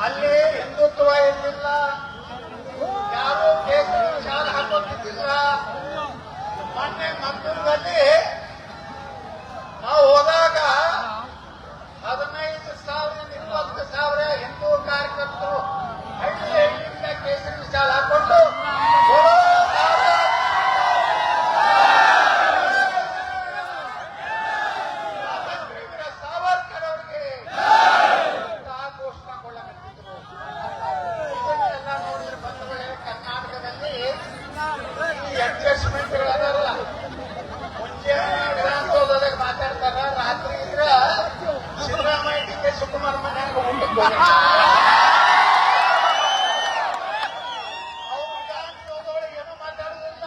ಅಲ್ಲಿ ಹಿಂದುತ್ವ ಇರಲಿಲ್ಲ, ಯಾರು ಕೇಸರಿ ಶಾಲೆ ಹಾಕೋತಿದ್ದಿಲ್ಲ. ಮೊನ್ನೆ ಮಂಗಳೂರಲ್ಲಿ ನಾವು ಹೋದಾಗ 15,000 20,000 ಹಿಂದೂ ಕಾರ್ಯಕರ್ತರು ಹಳ್ಳಿಯಿಂದ ಕೇಸರಿ ಶಾಲೆ ಹಾಕೊಂಡು ಸಾವರ್ಕರ್ ಅವರಿಗೆ ಘೋಷಣೆ ಕೊಳ್ಳಕತ್ತಿದ್ರು. ಇದನ್ನೆಲ್ಲ ನೋಡಿದ್ರೆ ಬಂಧುಗಳೇ, ಕರ್ನಾಟಕದಲ್ಲಿ ಈ ಅಡ್ಜಸ್ಟ್ಮೆಂಟ್ಗಳದಲ್ಲ. ಮುಂಜಾನೆ ವಿಧಾನಸೌಧದಾಗ ಮಾತಾಡ್ತಾರ, ರಾತ್ರಿ ಇದ್ರ ಸಿದ್ದರಾಮಯ್ಯ ಡಿ ಕೆ ಶಿವಕುಮಾರ್ ಮನ್ಯಾಗ ಊಟಕ್ಕೆ ಅವ್ರು ವಿಧಾನಸೌಧದೊಳಗೆ ಏನು ಮಾತಾಡುದಿಲ್ಲ.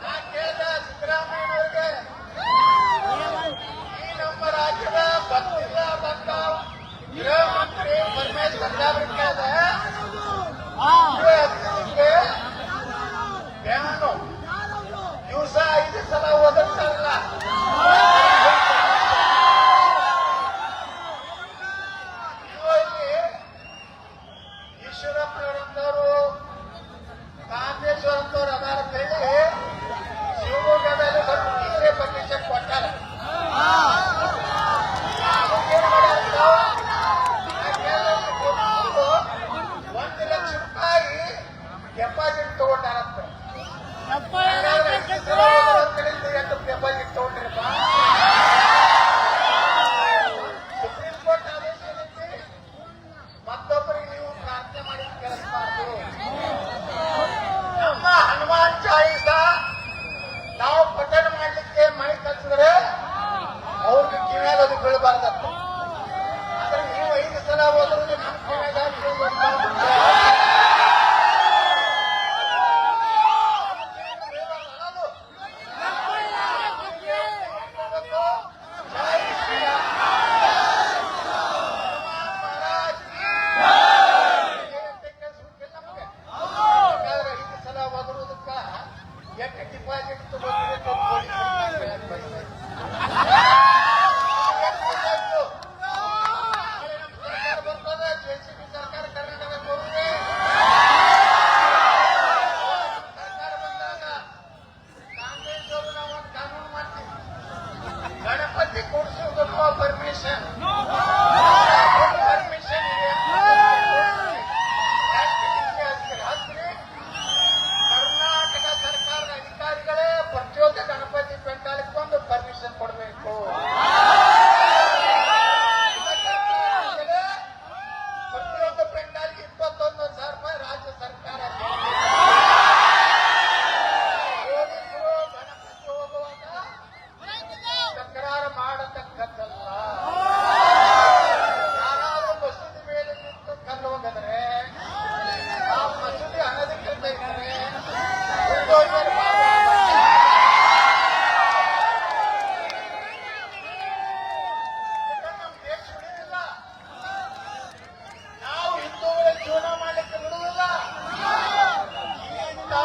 ನಾ ಕೇಳ್ದ ಸಿದ್ದರಾಮಯ್ಯನವ್ರಿಗೆ, ಈ ನಮ್ಮ ರಾಜ್ಯದ ಬಂದಿಲ್ಲ ಬಂದ ಗೃಹ ಮಂತ್ರಿ ಪರಮೇಶ್ವರ್ ಸಾಹೇಬ್ರಿಗೆ ಕೇಳ್ದ, ಬ್ಯಾನು ದಿವಸ 5 ಸಲ ಓದಿರ್ತಾರಲ್ಲ, ಇಲ್ಲಿ ಈಶ್ವರಪ್ಪನವರಂತವರು ಕಾಂತೇಶ್ವರಂತವ್ರು ಅದಾರ ಅಂತ ಹೇಳಿ ಶಿವಮೊಗ್ಗದಲ್ಲಿ ಸ್ವಲ್ಪ ಟೀಚರ್ ಪರ್ಮಿಷನ್ ಕೊಟ್ಟಾರ. ಏನ್ ಮಾಡ್ಯಾರ, 1 ಲಕ್ಷ ರೂಪಾಯಿ ಡೆಪಾಸಿಟ್ ತಗೊಂಡಾರಂತ. ಎಷ್ಟು ಡೆಪಾಸಿಟ್ ತಗೊಂಡ್ರಪ್ಪ? ಸುಪ್ರೀಂ ಕೋರ್ಟ್ ಆದೇಶ ಏನೈತಿ, ಮತ್ತೊಬ್ಬರಿಗೆ ನೀವು ಪ್ರಾರ್ಥನೆ ಮಾಡಿ ಕೇಳಿಸಬಾರ್ದು. ನಮ್ಮ ಹನುಮಾನ್ ಚಾಲೀಸ ನಾವು ಪಠಣ ಮಾಡ್ಲಿಕ್ಕೆ ಮೈ ಕಲಿಸಿದ್ರೆ ಅವ್ರಿಗೆ ಕಿವ್ಯಾಗ ಅದು ಬೀಳಬಾರ್ದತ್ತ. ಆದ್ರೆ ನೀವು 5 ಸಲ ಹೋದ್ರು ನಮ್ಮ ಕಿವ್ಯಾಗ ಡಿಪಾಸಿಟ್ ತಗೊಂಡ್ರೆ ಬರ್ತದೆ. ಜೆಸಿಬಿ ಸರ್ಕಾರ ಕರ್ನಾಟಕ ತೋರಿದೆ. ಸರ್ಕಾರ ಬಂದಾಗ ಕಾಂಗ್ರೆಸ್ ಅವರು ನಾವು ಒಂದು ಕಾನೂನು ಮಾಡ್ತೀವಿ, ಗಣಪತಿ ಕೂಡಿಸೋದಕ್ಕೂ ಪರ್ಮಿಷನ್ ಇದೆ. ಕರ್ನಾಟಕ ಸರ್ಕಾರದ ಅಧಿಕಾರಿಗಳೇ ಪ್ರತಿಯೊಂದು ಗಣಪತಿ ಪೆಂಡಾಲಕ್ಕೆ ಒಂದು ಪರ್ಮಿಷನ್ ಕೊಡಬೇಕು. ಪ್ರತಿಯೊಂದು ಪೆಂಡಾಲ್ಗೆ 21,000 ರೂಪಾಯಿ ರಾಜ್ಯ ಸರ್ಕಾರ. ಪೊಲೀಸರು ಗಣಪತಿ ಹೋಗುವಾಗ ತಕರಾರು ಮಾಡತಕ್ಕದ್ದಲ್ಲ. ಯಾರಾದ್ರೂ ಮಸೂದಿ ಮೇಲೆ ನಿಂತು ಕಲ್ಲು ಹೋಗಿದ್ರೆ ಆ ಮಸೂದಿ ಅನಧಿಕೃತ ಇದ್ರೆ ನಮ್ಮ ದೇಶ ಉಳಿದಿಲ್ಲ. ನಾವು ಹಿಂದೂಗಳ ಜೀವನ ಮಾಡಲಿಕ್ಕೆ ಬಿಡುವುದಿಲ್ಲ. ಇಲ್ಲಿಂದ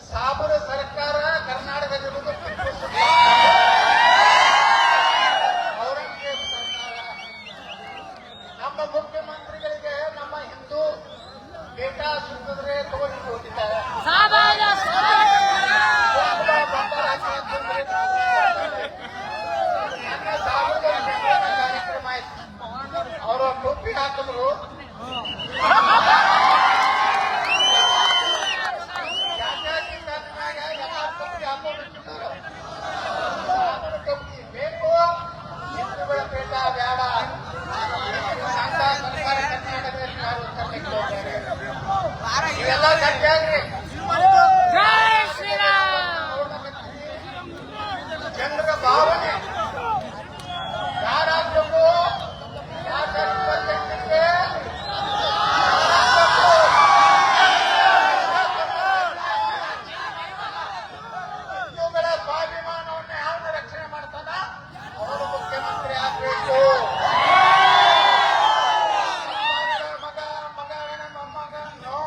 ಸಾಬರ ಸರ್ಕಾರ ಕರ್ನಾಟಕದಲ್ಲಿರುವುದು ಟಿಪ್ಪು ಸುಲ್ತಾನ್, ಔರಂಗಜೇಬ್ ಸರ್ಕಾರ. ನಮ್ಮ ಮುಖ್ಯಮಂತ್ರಿಗಳಿಗೆ ನಮ್ಮ ಹಿಂದೂ ಡೇಟಾ ಸುತ್ತಿದ್ರೆ ತಗೊಂಡು ಹೋಗಿದ್ದಾರೆ. ಕಾರ್ಯಕ್ರಮ ಆಯ್ತು, ಅವರು ಟೋಪಿ ಹಾಕಿದ್ರು. ಬೇಕು ಹಿಂದೂಗಳ ಪೇಟ ಬೇಡ, ಸಂಘ ಸರ್ಕಾರ ಕರ್ನಾಟಕದಲ್ಲಿ ತರಲಿಕ್ಕೆ ಹೋಗ್ತಾರೆ. ಇವೆಲ್ಲ ಗಟ್ಟಿಯಾಗ್ರಿ. ಜನರ ಭಾವನೆ ಯಾರಾದ್ರೂ ಹಿಂದೂಗಳ ಸ್ವಾಭಿಮಾನವನ್ನು ಯಾವನ್ನ ರಕ್ಷಣೆ ಮಾಡ್ತಾನ ಅವರು ಮುಖ್ಯಮಂತ್ರಿ ಆಗ್ಬೇಕು. ಮಗ ಮೊಮ್ಮಗ ನೋ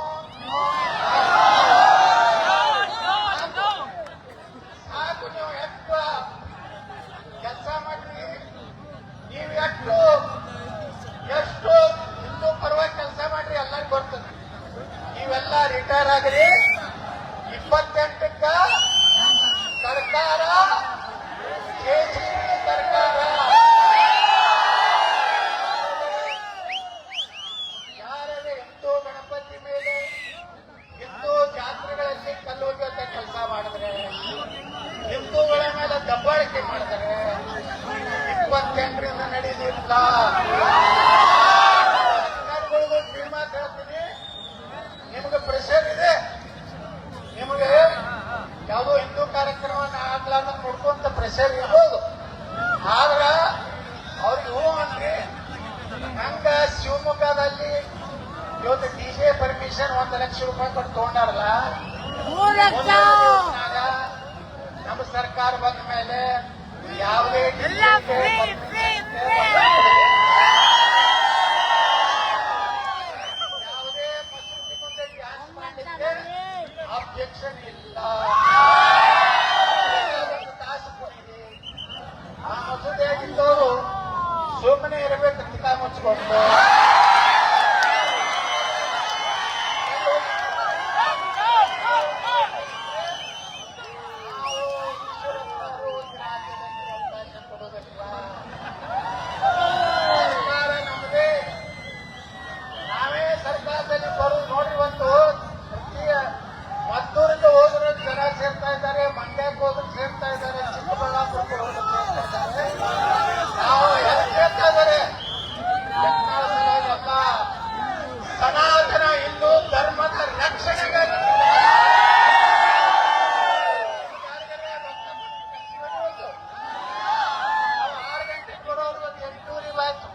ರಿಟೈರ್ ಆಗ್ರಿ. 28ಕ್ಕ ಸರ್ಕಾರ ಕೆಸಿಬಿ ಸರ್ಕಾರ. ಯಾರಲ್ಲಿ ಹಿಂದೂ ಗಣಪತಿ ಮೇಲೆ ಹಿಂದೂ ಜಾತ್ರೆಗಳಲ್ಲಿ ಕಲ್ಲುಗೆತ್ತ ಕೆಲಸ ಮಾಡಿದ್ರೆ, ಹಿಂದೂಗಳ ಮೇಲೆ ದಬ್ಬಾಳಿಕೆ ಮಾಡಿದರೆ 28ರಿಂದ ನಡೆದಿಲ್ಲ. ಅಧಿಕಾರಿಗಳಿಗೂ ಕಿವಿಮಾತು ಹೇಳ್ತೀನಿ, ನಿಮಗೆ ಪ್ರೆಷರ್ ಇದೆ, ನಿಮಗೆ ಯಾವುದೋ ಹಿಂದೂ ಕಾರ್ಯಕ್ರಮವನ್ನು ಆಗ್ಲಾರ್ದ ನೋಡ್ಕೊಂತ ಪ್ರೆಷರ್ ಇರ್ಬೋದು. ಆದ್ರ ಅವ್ರಿಗೆ ಹೂ ಅನ್ರಿ. ಹಂಗ ಶಿವಮೊಗ್ಗದಲ್ಲಿ ಇವತ್ತು ಡಿಜೆ ಪರ್ಮಿಷನ್ 1 ಲಕ್ಷ ರೂಪಾಯಿ ಕೊಟ್ಟು ತಗೊಂಡಾರಲ್ಲ, ನಮ್ಮ ಸರ್ಕಾರ ಬಂದ ಮೇಲೆ ಯಾವುದೇ ಯಾವುದೇ ಮಸೂತಿ ಮುಂದೆ ಡ್ಯಾನ್ಸ್ ಮಾಡಲಿಕ್ಕೆ ಅಬ್ಜೆಕ್ಷನ್ ಇಲ್ಲ. ಒಂದು ತಾಸು ಕೊಡಿರಿ. ಆ ಮಸೂದೆಯಾಗಿದ್ದವರು ಸುಮ್ಮನೆ ಇರಬೇಕು, ತಿಕ್ಕ ಮುಚ್ಚಿಕೊಂಡು. ನಾವೇ ಸರ್ಕಾರದಲ್ಲಿ ಬರೋದು ನೋಡಿ. ಒಂದು ಮದ್ದೂರಿಂದ ಹೋದ್ರು ಜನ ಸೇರ್ತಾ ಇದ್ದಾರೆ, ಮಂಡ್ಯಕ್ಕೆ ಹೋದ್ರು ಸೇರ್ತಾ ಇದ್ದಾರೆ, ಚಿಕ್ಕಬಳ್ಳಾಪುರಕ್ಕೆ ಹೋದ್ರು ಸೇರ್ತಾ ಇದ್ದಾರೆ. ನಾವು ಎಲ್ಲಿ ಸೇರ್ತಾ ಇದ್ದಾರೆ? ಸನಾತನ ಹಿಂದೂ ಧರ್ಮದ ರಕ್ಷಣೆಗಾಗಿ 6 ಗಂಟೆಗೆ ಕೊಡೋರು 8:30 ಆಯ್ತು.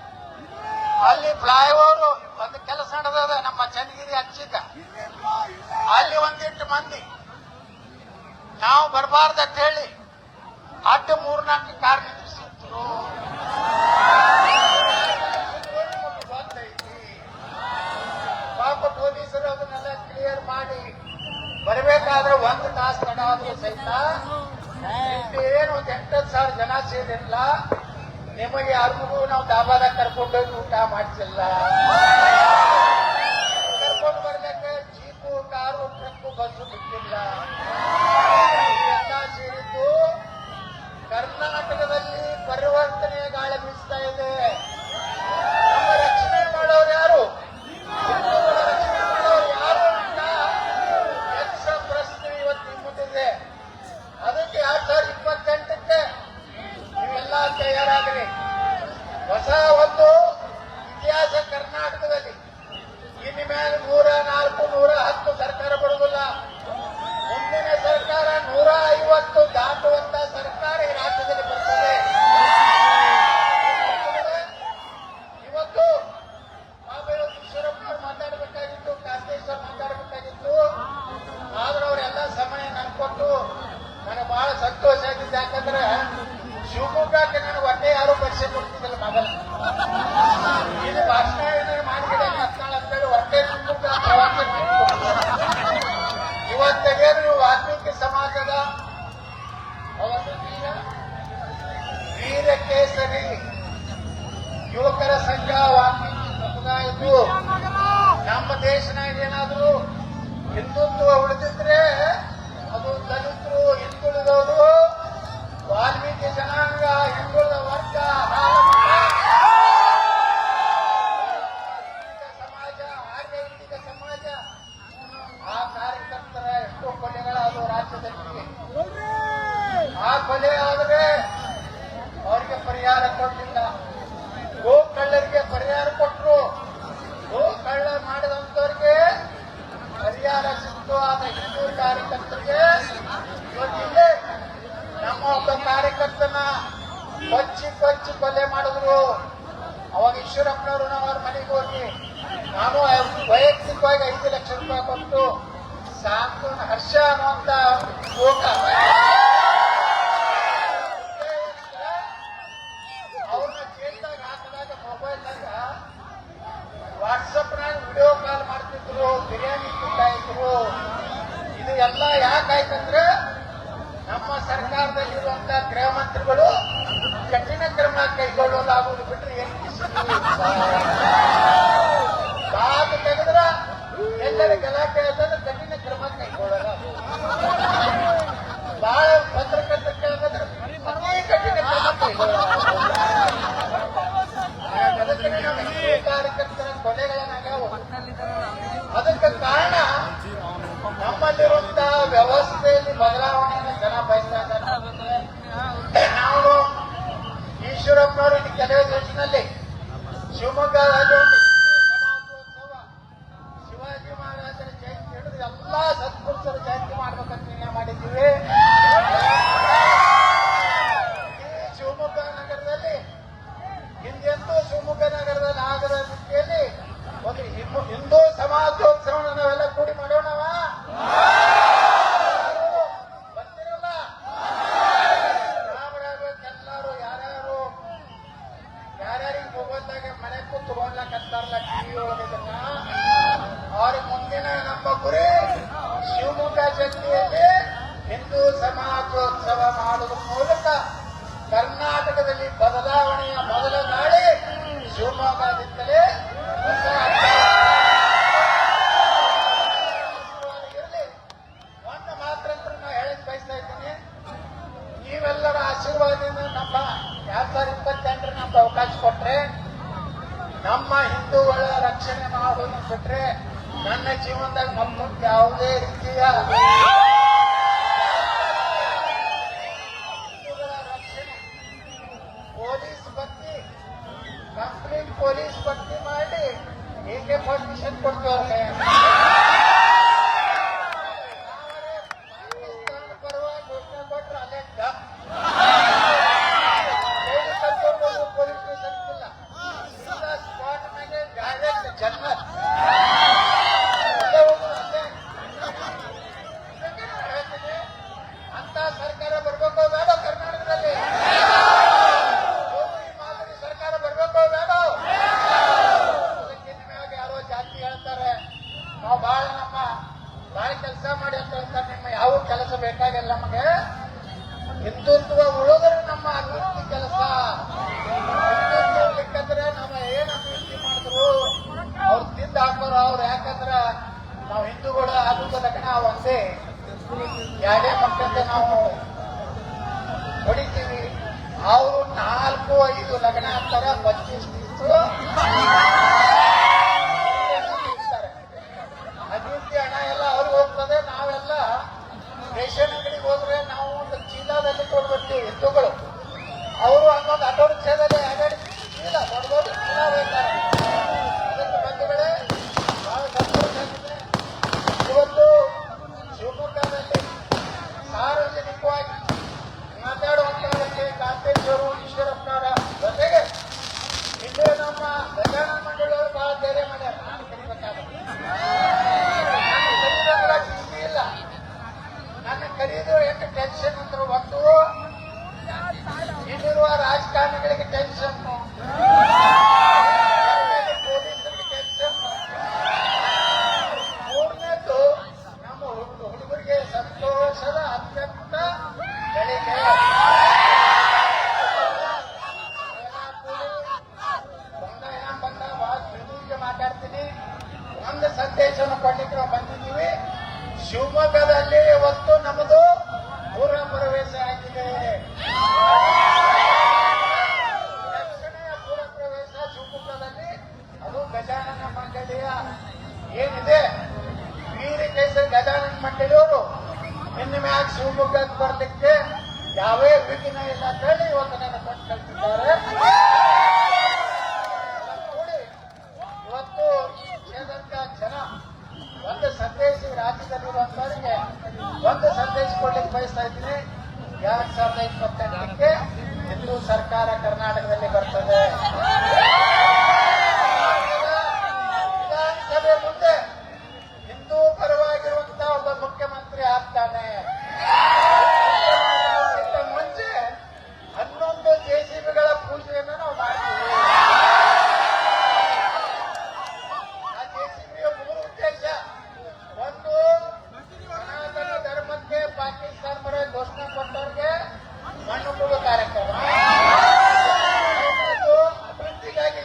ಅಲ್ಲಿ ಫ್ಲೈಓವರ್ ಒಂದು ಕೆಲಸ ನಡೆದ ನಮ್ಮ ಚನ್ನಗಿರಿ ಹಚ್ಚಿದ್ದ, ಅಲ್ಲಿ ಒಂದಿಟ್ಟು ಮಂದಿ ನಾವು ಬರಬಾರ್ದಂತ ಹೇಳಿ ಅಡ್ಡ 3-4 ಕಾರ್ ನಿಲ್ಲಿಸಿದ್ರು. ಪಾಪ ಪೊಲೀಸರು ಅದನ್ನೆಲ್ಲ ಕ್ಲಿಯರ್ ಮಾಡಿ ಬರಬೇಕಾದ್ರೆ 1 ತಾಸು ತಡ ಆದ್ರೂ ಸಹಿತ ಏನು 8,000 ಜನ ಸೇರಿಲ್ಲ. ನಿಮಗೆ ಯಾರಿಗೂ ನಾವು ಡಾಬಾದಾಗ ಕರ್ಕೊಂಡೋಗಿ ಊಟ ಮಾಡಿಸಿಲ್ಲ. ಕರ್ಕೊಂಡು ಬರ್ಲಿಕ್ಕೆ ಜೀಪು, ಕಾರು, ಟ್ರಕ್ಕು, ಬಸ್ಸು ಬಿಟ್ಟಿಲ್ಲ. ಎಲ್ಲ ಸೇರಿದ್ದು ಕರ್ನಾಟಕದಲ್ಲಿ ಪರಿವರ್ತನೆಯ ಗಾಳಿ ಬೀಸ್ತಾ ಇದೆ. ನಮ್ಮ ರಕ್ಷಣೆ ಮಾಡೋರು ಯಾರು? ರಕ್ಷಣೆ ಮಾಡೋರು ಯಾರು ಅಂತ ಯಕ್ಷ ಪ್ರಶ್ನೆ ಇವತ್ತು ಮುಂದಿದೆ. ಅದಕ್ಕೆ 2028ಕ್ಕೆ ನೀವೆಲ್ಲ ತಯಾರಾಗ್ರಿ. ಹೊಸ ಒಂದು ಇತಿಹಾಸ ಕರ್ನಾಟಕದಲ್ಲಿ. ಇನ್ನು ಮೇಲೆ 104, 110 ಸರ್ಕಾರ ಬರುವುದಿಲ್ಲ. ಮುಂದಿನ ಸರ್ಕಾರ 150 ದಾಟುವಂತ ಸರ್ಕಾರ ಈ ರಾಜ್ಯದಲ್ಲಿ ಬರ್ತದೆ. ಇವತ್ತು ಈಶ್ವರಪ್ಪ ಮಾತಾಡಬೇಕಾಗಿತ್ತು, ಕಾಂತೇಶ್ವರ್ ಮಾತಾಡಬೇಕಾಗಿತ್ತು. ಆದ್ರೆ ಅವರೆಲ್ಲ ಸಮಯ ನನ್ಗೆ ಕೊಟ್ಟು ನನಗೆ ಬಹಳ ಸಂತೋಷ ಆಗಿದ್ದು. ಯಾಕಂದ್ರೆ ಶಿವಮೊಗ್ಗಕ್ಕೆ ನನಗೆ ಒಟ್ಟೆ ಯಾರು ಪರಿಚಯ ಕೊಡ್ತಿದ್ದಿಲ್ಲ ಮೊದಲು. ಇಲ್ಲಿ ಭಾಷಣ ಏನಾದ್ರು ಮಾಡಿದ್ರೆ ಅಂತೇಳಿ ಒಟ್ಟೆ ಶಿವಮೊಗ್ಗ ಪ್ರವಾಸ ಇವತ್ತಿಗೇನು ನೀವು ವಾಲ್ಮೀಕಿ ಸಮಾಜದ ವೀರ ಕೇಸರಿ ಯುವಕರ ಸಂಘ ವಾಲ್ಮೀಕಿ ಸಮುದಾಯದ್ದು ನಮ್ಮ ದೇಶನಾಗ ಏನಾದ್ರು ಹಿಂದುತ್ವ ಉಳಿದಿದ್ರೆ ಅದು ದಲಿತರು, ಹಿಂದುಳಿದವರು, ವಾಲ್ಮೀಕಿ ಜನಾಂಗ, ಹಿಂದುಳಿದ ವರ್ಗ, ಸಮಾಜ, ಆರ್ಯ ಇಂಡಿಗ ಸಮಾಜ, ಆ ಕಾರ್ಯಕರ್ತರ ಎಷ್ಟೋ ಕೊಲೆಗಳಾದವು ರಾಜ್ಯದಲ್ಲಿ. ಆ ಕೊಲೆ ಆದರೆ ಅವರಿಗೆ ಪರಿಹಾರ ಕೊಟ್ಟಿಲ್ಲ. ಗೋ ಕಳ್ಳರಿಗೆ ಪರಿಹಾರ ಕೊಟ್ಟರು. ಗೋ ಕಳ್ಳ ಮಾಡಿದಂತವ್ರಿಗೆ ಪರಿಹಾರ ಸಿಕ್ತು. ಆದ ಹಿಂದೂ ಕಾರ್ಯಕರ್ತರಿಗೆ ಇವತ್ತಿಲ್ಲೇ ನಮ್ಮ ಒಬ್ಬ ಕಾರ್ಯಕರ್ತನ ಕೊಚ್ಚಿ ಕೊಲೆ ಮಾಡಿದ್ರು. ಅವಾಗ ಈಶ್ವರಪ್ಪನವರು ನಾವು ಅವ್ರ ಮನೆಗೆ ಹೋಗಿ ನಾನು ವೈಯಕ್ತಿಕವಾಗಿ 5 ಲಕ್ಷ ರೂಪಾಯಿ ಕೊಟ್ಟು ಸಾಕು ಹರ್ಷ ಅನ್ನುವಂತ ಯುವಕ ಅವ್ರನ್ನ ಜೈಲ್ದಾಗ ಹಾಕಿದಾಗ ಮೊಬೈಲ್ನಾಗ ವಾಟ್ಸಪ್ನಾಗ ವಿಡಿಯೋ ಕಾಲ್ ಮಾಡ್ತಿದ್ರು, ಬಿರಿಯಾನಿ ತಿಂತಾ ಇದ್ರು. ಇದು ಎಲ್ಲ ಯಾಕಾಯ್ತಂದ್ರೆ ನಮ್ಮ ಸರ್ಕಾರದಲ್ಲಿರುವಂತ ಗೃಹ ಮಂತ್ರಿಗಳು ಕಠಿಣ ಕ್ರಮ ಕೈಗೊಳ್ಳಲಾಗುವುದು ಬಿಟ್ಟರೆ ಏನು ಬಾತು ತೆಗೆದ್ರ ಎಲ್ಲರ ಗಲಾಟೆ ಆಯ್ತಂದ್ರೆ ಕಠಿಣ ಕಾರ್ಯಕರ್ತರ ಕೊಲೆಗಳನ್ನಾಗ್ಯಾವು. ಅದಕ್ಕೆ ಕಾರಣ ನಮ್ಮಲ್ಲಿರುವಂತಹ ವ್ಯವಸ್ಥೆಯಲ್ಲಿ ಬದಲಾವಣೆಯನ್ನು ಜನ ಬಯಸ್ತಾ ಇದ್ದಾರೆ. ನಾವು ಈಶ್ವರಪ್ಪನವರು ಇನ್ನು ಕೆಲವೇ ದಿವಸದಲ್ಲಿ ಶಿವಮೊಗ್ಗದಲ್ಲಿ ಒಂದು ಸಮಾಜೋತ್ಸವ, ಶಿವಾಜಿ ಮಹಾರಾಜರ ಜಯಂತಿ ಹಿಡಿದು ಎಲ್ಲಾ ಸತ್ಪುರುಷರ ಜಯಂತಿ ಮಾಡ್ಬೇಕಂತ ನಿರ್ಣಯ ಮಾಡಿದ್ದೀವಿ. ಈ ಶಿವಮೊಗ್ಗ ನಗರದಲ್ಲಿ ಹಿಂದೆಂದೂ ಶಿವಮೊಗ್ಗ ನಗರದಲ್ಲಿ ಆಗದ ರೀತಿಯಲ್ಲಿ ಒಂದು ಹಿಂದೂ ಸಮಾಜೋತ್ಸವ ನಾವೆಲ್ಲ ಕೂಡಿ ಮಾಡೋಣವ. ಬರ್ತಿರಲ್ಲ ಎಲ್ಲರೂ ಯಾರ್ಯಾರಿಗೆ ಹೋಗೋದಾಗ ಮನೆ ಕೂತು ಹೋಗ್ಲಕ್ಕಂತಾರಲ್ಲ ಟಿವಿ ಒಳಗಿದನ್ನ ಅವ್ರಿಗೆ ಮುಂದಿನ ನಮ್ಮ ಗುರಿ ಶಿವಮೊಗ್ಗ ಜಿಲ್ಲೆಯಲ್ಲಿ ಹಿಂದೂ ಸಮಾಜೋತ್ಸವ ಮಾಡುವ ಮೂಲಕ ಕರ್ನಾಟಕದಲ್ಲಿ ಬದಲಾವಣೆಯ ಮೊದಲ ದಾಳಿ ಶಿವಮೊಗ್ಗದಿಂದಲೇ ಹೊಸ ಇರಲಿ. ಒಂದು ಮಾತ್ರ ನಾ ಹೇಳಕ್ ಬಯಸ್ತಾ ಇದ್ದೀನಿ, ನೀವೆಲ್ಲರ ಆಶೀರ್ವಾದದಿಂದ ನಮ್ಮ 2028 ನಮ್ಗೆ ಅವಕಾಶ ಕೊಟ್ರೆ, ನಮ್ಮ ಹಿಂದೂಗಳ ರಕ್ಷಣೆ ಮಾಡೋದು ಬಿಟ್ರೆ ನನ್ನ ಜೀವನದಾಗ ಮತ್ತೊಂದು ಯಾವುದೇ ರೀತಿಯ ಪೊಲೀಸ್ ಭರ್ತಿ ಕಂಪ್ಲೀಟ್ ಪೊಲೀಸ್ ಭರ್ತಿ ಮಾಡಿ ಹೀಗೆ ಪರ್ಮಿಷನ್ ಕೊಡ್ತೀವಿ. ಪಾಕಿಸ್ತಾನ ಪರವಾಗಿ ಘೋಷಣೆ ಕೊಟ್ರೆ ಅಲ್ಲೇ ಪೊಲೀಸ್ ಸ್ಟೇಷನ್ ಇಲ್ಲ, ಸ್ಪಾಟ್ ಮೇಲೆ ಡೈರೆಕ್ಟ್ ಜನ್ಮತ್ ಅಂತ ಸರ್ಕಾರ ಬರ್ಬೇಕು ಬೇಡ ಕರ್ನಾಟಕದಲ್ಲಿ? ಸರ್ಕಾರ ಬರ್ಬೇಕು ಬೇಡ? ಅದಕ್ಕಿಂತ ಮ್ಯಾಗ ಯಾರೋ ಜಾತಿ ಹೇಳ್ತಾರೆ ನಾವು ಬಹಳ ಕೆಲಸ ಮಾಡಿ ಅಂತ ಹೇಳ್ತಾರೆ. ನಿಮ್ಮ ಯಾವ ಕೆಲಸ ಬೇಕಾಗಿಲ್ಲ ನಮಗೆ. ಹಿಂದುತ್ವ ಉಳಿದ್ರೆ ನಮ್ಮ ಅಭಿವೃದ್ಧಿ ಕೆಲಸ. ಹಿಂದುತ್ವ ಇರ್ಲಿಕ್ಕಂದ್ರೆ ನಮ್ಮ ಏನ್ ಅಭಿವೃದ್ಧಿ ಮಾಡಿದ್ರು ಅವ್ರು ತಿಂದು ಹಾಕೋರು ಅವ್ರು. ಯಾಕಂದ್ರ ನಾವು ಹಿಂದೂಗಳು ಆಗುವ ಲಗ್ನ ಒಂದೇ, ಎರಡೇ ಮಕ್ಕಳಿಂದ ನಾವು ಹೊಡಿತೀವಿ. ಅವರು 4-5 ಲಗ್ನ ಅಂತಾರ, 25 ಇರ್ತಾರೆ. ಅಭಿವೃದ್ಧಿ ಹಣ ಎಲ್ಲ ಅವ್ರಿಗೆ ಹೋಗ್ತದೆ. ನಾವೆಲ್ಲ ರೇಷನ್ ಅಂಗಡಿಗೆ ಹೋದ್ರೆ ನಾವು ಒಂದು ಚೀಲದಲ್ಲಿ ಕೊಡ್ಬಿಡ್ತೀವಿ ಹಿಂದೂಗಳು. ಅವರು ಹಂಗೊಂದು ಆಟೋ ರಿಕ್ಷಾದಲ್ಲಿ 2 ಚೀಲ ದೊಡ್ಡ ದೊಡ್ಡ ಚೀಲ ಹೋಗ್ತಾರೆ. ಅದಕ್ಕೆ ಬಂಧುಗಳೇ ಬಹಳ ಸಂತೋಷ ಆಗಿದೆ. ಇವತ್ತು ಶಿವಮೊಗ್ಗದಲ್ಲಿ ಸಾರ್ವಜನಿಕವಾಗಿ ಮಾತಾಡುವಂತಹದಕ್ಕೆ ಕಾಂತೇಶ್ವರು ಈಶ್ವರಪ್ಪನವರ ಜೊತೆಗೆ ಇಲ್ಲೇ ನಮ್ಮ ಗಜಾನನ ಮಂಡಳಿಯವರು ಬಹಳ ಧೈರ್ಯ ಮಾಡ್ಯಾರ. ನಾನು ಕರಿಬೇಕಾಗುತ್ತೆ, ನನ್ನ ಕರೀದಂದ್ರೆ ಖುಷಿ ಇಲ್ಲ. ನನ್ನ ಕರೀದು ಎಷ್ಟು ಟೆನ್ಷನ್ ಅಂದ್ರೆ, ಒಂದು ಇಲ್ಲಿರುವ ರಾಜಕಾರಣಿಗಳಿಗೆ ಟೆನ್ಷನ್, ಪೊಲೀಸರಿಗೆ ಟೆನ್ಷನ್, ಮೂರನೇದು ನಮ್ಮ ಹುಡುಗರಿಗೆ ಸಂತೋಷದ ಅತ್ಯಂತ ಗಳಿಗೆ ಬಂದ ಬಹಳ ತಿಳಿಗೆ ಮಾತಾಡ್ತೀನಿ. ಒಂದು ಸಂದೇಶವನ್ನು ಕೊಡ್ಲಿಕ್ಕೆ ನಾವು ಬಂದಿದ್ದೀವಿ. ಶಿವಮೊಗ್ಗದಲ್ಲಿ ಇವತ್ತು ನಮ್ಮದು ಪೂರ್ವ ಪ್ರವೇಶ ಆಗಿದೆ. ರಕ್ಷಣೆಯ ಪೂರ್ವ ಪ್ರವೇಶ ಶಿವಮೊಗ್ಗದಲ್ಲಿ, ಅದು ಗಜಾನನ ಮಂಡಳಿಯ ಏನಿದೆ ವೀರಕೇಸರಿ ಗಜಾನನ ಮಂಡಳಿಯವರು ಇನ್ನು ಮ್ಯಾಗ ಶಿವಮೊಗ್ಗಕ್ಕೆ ಬರ್ಲಿಕ್ಕೆ ಯಾವೇ ವಿಘ್ನ ಇಲ್ಲ ಅಂತ ಹೇಳಿ ಇವತ್ತು ನನ್ನ ಕೊಟ್ಟು ಕಳಿಸಿದ್ದಾರೆ. ನೋಡಿ ಇವತ್ತು ಕ್ಷೇತ್ರದ ಜನ ಒಂದು ಸಂದೇಶ, ರಾಜ್ಯದಲ್ಲಿರುವಂತವರಿಗೆ ಒಂದು ಸಂದೇಶ ಕೊಡ್ಲಿಕ್ಕೆ ಬಯಸ್ತಾ ಇದ್ದೀನಿ. 2028ಕ್ಕೆ ಹಿಂದೂ ಸರ್ಕಾರ ಕರ್ನಾಟಕದಲ್ಲಿ ಬರ್ತದೆ. ವಿಧಾನಸಭೆ ಮುಂದೆ ಹಿಂದೂ ಪರವಾಗಿರುವಂತಹ ಒಬ್ಬ ಮುಖ್ಯಮಂತ್ರಿ ಆಗ್ತಾನೆ. ಮುಂಚೆ 11 JCBಗಳ ಪೂಜೆಯನ್ನು ನಾವು ಮಾಡ್ತೀವಿ. ಆ JCBಯ 3 ಉದ್ದೇಶ: ಒಂದು, ಸನಾತನ ಧರ್ಮಕ್ಕೆ ಪಾಕಿಸ್ತಾನ ಪರ ಘೋಷಣೆ ಕೊಟ್ಟವ್ರಿಗೆ ಮಣ್ಣು ಕೊಡುವ ಕಾರ್ಯಕ್ರಮ. ಅಭಿವೃದ್ಧಿಗಾಗಿ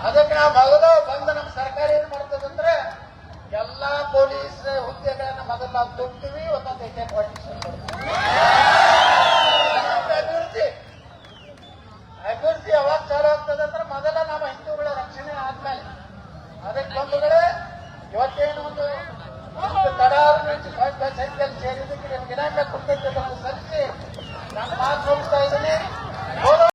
ಅದಕ್ಕೆ ನಾವು ಮೊದಲು ಬಂದು ನಮ್ಮ ಸರ್ಕಾರ ಏನ್ ಮಾಡ್ತದಂದ್ರೆ ಎಲ್ಲಾ ಪೊಲೀಸ್ ಹುದ್ದೆಗಳನ್ನ ಮೊದಲು ನಾವು ತುಂಬ್ತೀವಿ, ಒಂದೊಂದು ಅಭಿವೃದ್ಧಿ ಯಾವಾಗ ಚಾಲು ಆಗ್ತದಂದ್ರೆ ಮೊದಲ ನಮ್ಮ ಹಿಂದೂಗಳ ರಕ್ಷಣೆ ಆದ್ಮೇಲೆ. ಅದಕ್ಕೆ ಬಂಧುಗಳೇ, ಇವತ್ತೇನು ಒಂದು ಸಂಖ್ಯೆಯಲ್ಲಿ ಸೇರಿದ್ದಕ್ಕೆ ನಿಮ್ಗೆ ಇನಾಮ ಕೊಡ್ತೈತೆ ಸಲ್ಲಿಸಿ ನಾನು ಮಾತು ಹೋಗ್ತಾ ಇದ್ದೀನಿ.